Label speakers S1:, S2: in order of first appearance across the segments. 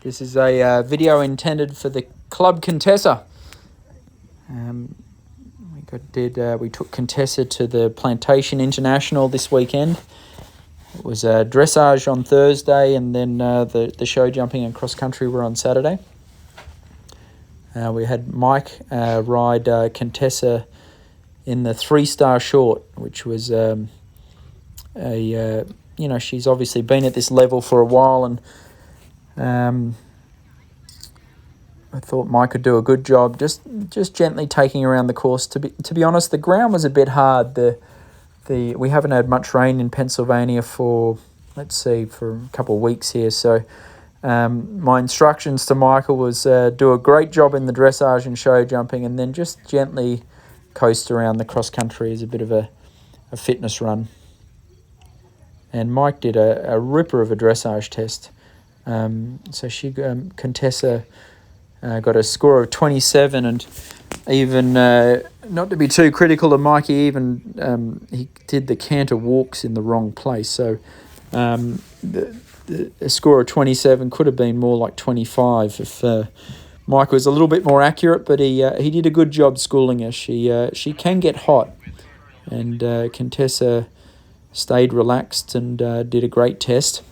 S1: This is a video intended for the Club Contessa. We took Contessa to the Plantation International this weekend. It was dressage on Thursday, and then the show jumping and cross country were on Saturday. We had Mike ride Contessa in the 3-star short, which was she's obviously been at this level for a while, and I thought Mike could do a good job, just gently taking around the course. To be honest, the ground was a bit hard. We haven't had much rain in Pennsylvania for a couple of weeks here. So my instructions to Michael was do a great job in the dressage and show jumping, and then just gently coast around the cross country as a bit of a fitness run. And Mike did a ripper of a dressage test. Contessa got a score of 27, and even not to be too critical of Mike, he did the canter walks in the wrong place. So the score of 27 could have been more like 25 if Mike was a little bit more accurate. But he did a good job schooling her. She can get hot, and Contessa stayed relaxed and did a great test.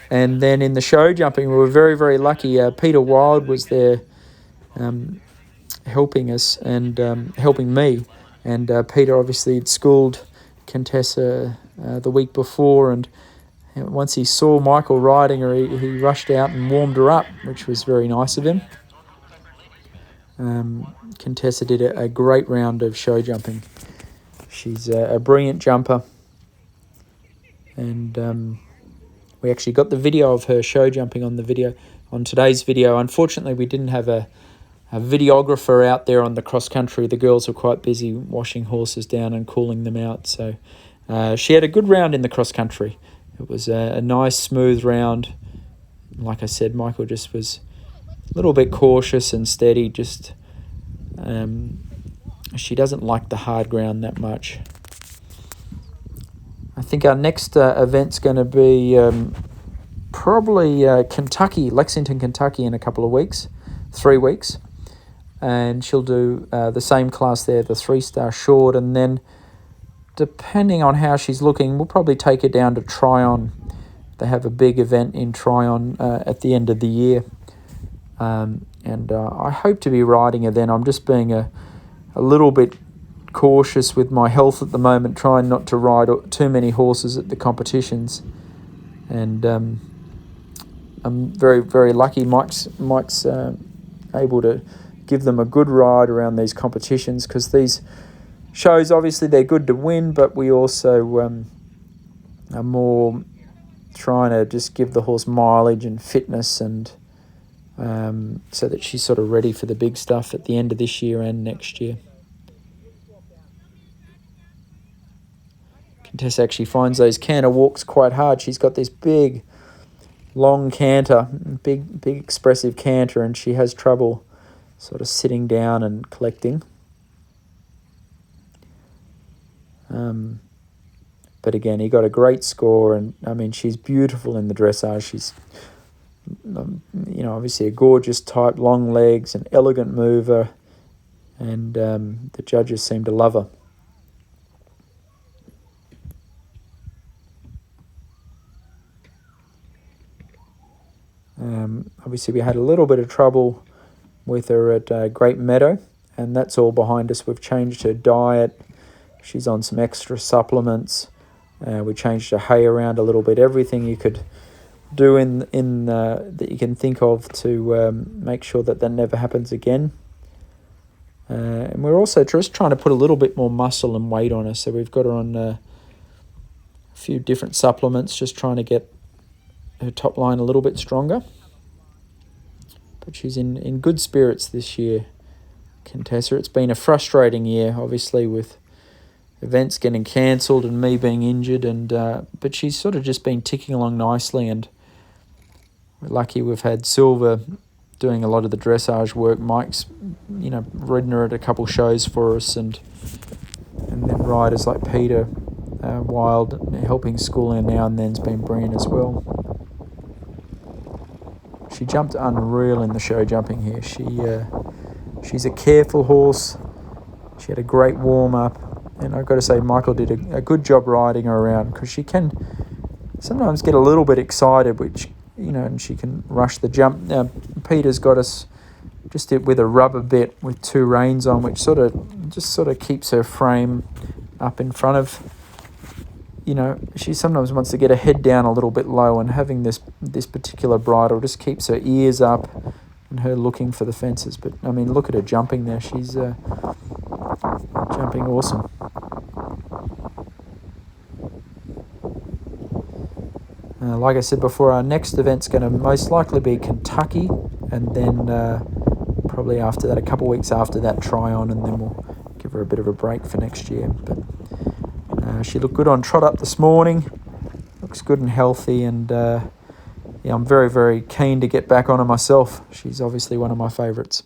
S1: And then in the show jumping, we were very, very lucky. Peter Wild was there helping us and helping me. And Peter obviously had schooled Contessa the week before. And once he saw Michael riding her, he rushed out and warmed her up, which was very nice of him. Contessa did a great round of show jumping. She's a brilliant jumper. And we actually got the video of her show jumping on today's video. Unfortunately, we didn't have a videographer out there on the cross country. The girls were quite busy washing horses down and cooling them out. So she had a good round in the cross country. It was a nice, smooth round. Like I said, Michael just was a little bit cautious and steady. She doesn't like the hard ground that much. I think our next event's going to be probably Lexington, Kentucky in a couple of weeks, 3 weeks. And she'll do the same class there, the 3-star short. And then depending on how she's looking, we'll probably take her down to Tryon. They have a big event in Tryon at the end of the year. And I hope to be riding her then. I'm just being a little bit cautious with my health at the moment, trying not to ride too many horses at the competitions. And I'm very, very lucky. Mike's able to give them a good ride around these competitions, because these shows, obviously they're good to win, but we also are more trying to just give the horse mileage and fitness, and so that she's sort of ready for the big stuff at the end of this year and next year. Contessa actually finds those canter walks quite hard. She's got this big, long canter, big expressive canter, and she has trouble sort of sitting down and collecting. But again, he got a great score, and I mean, she's beautiful in the dressage. She's, obviously a gorgeous type, long legs, an elegant mover, and the judges seem to love her. Obviously, we had a little bit of trouble with her at Great Meadow, and that's all behind us. We've changed her diet. She's on some extra supplements. We changed her hay around a little bit. Everything you could do in that you can think of to make sure that never happens again. And we're also just trying to put a little bit more muscle and weight on her. So we've got her on a few different supplements, just trying to get her top line a little bit stronger. But she's in good spirits this year, Contessa. It's been a frustrating year, obviously, with events getting cancelled and me being injured, and but she's sort of just been ticking along nicely, and we're lucky we've had Silver doing a lot of the dressage work. Mike's, ridden her at a couple shows for us, and then riders like Peter Wild helping school her now and then's been brilliant as well. She jumped unreal in the show jumping here. She's a careful horse. She had a great warm-up. And I've got to say, Michael did a good job riding her around, because she can sometimes get a little bit excited, which, and she can rush the jump. Now, Peter's got us just with a rubber bit with 2 reins on, which sort of keeps her frame up in front of, she sometimes wants to get her head down a little bit low, and having this particular bridle just keeps her ears up and her looking for the fences. But, I mean, look at her jumping there. She's jumping awesome. Like I said before, our next event's going to most likely be Kentucky, and then probably after that, a couple of weeks after that, Tryon, and then we'll give her a bit of a break for next year. But she looked good on trot up this morning. Looks good and healthy, and I'm very, very keen to get back on her myself. She's obviously one of my favourites.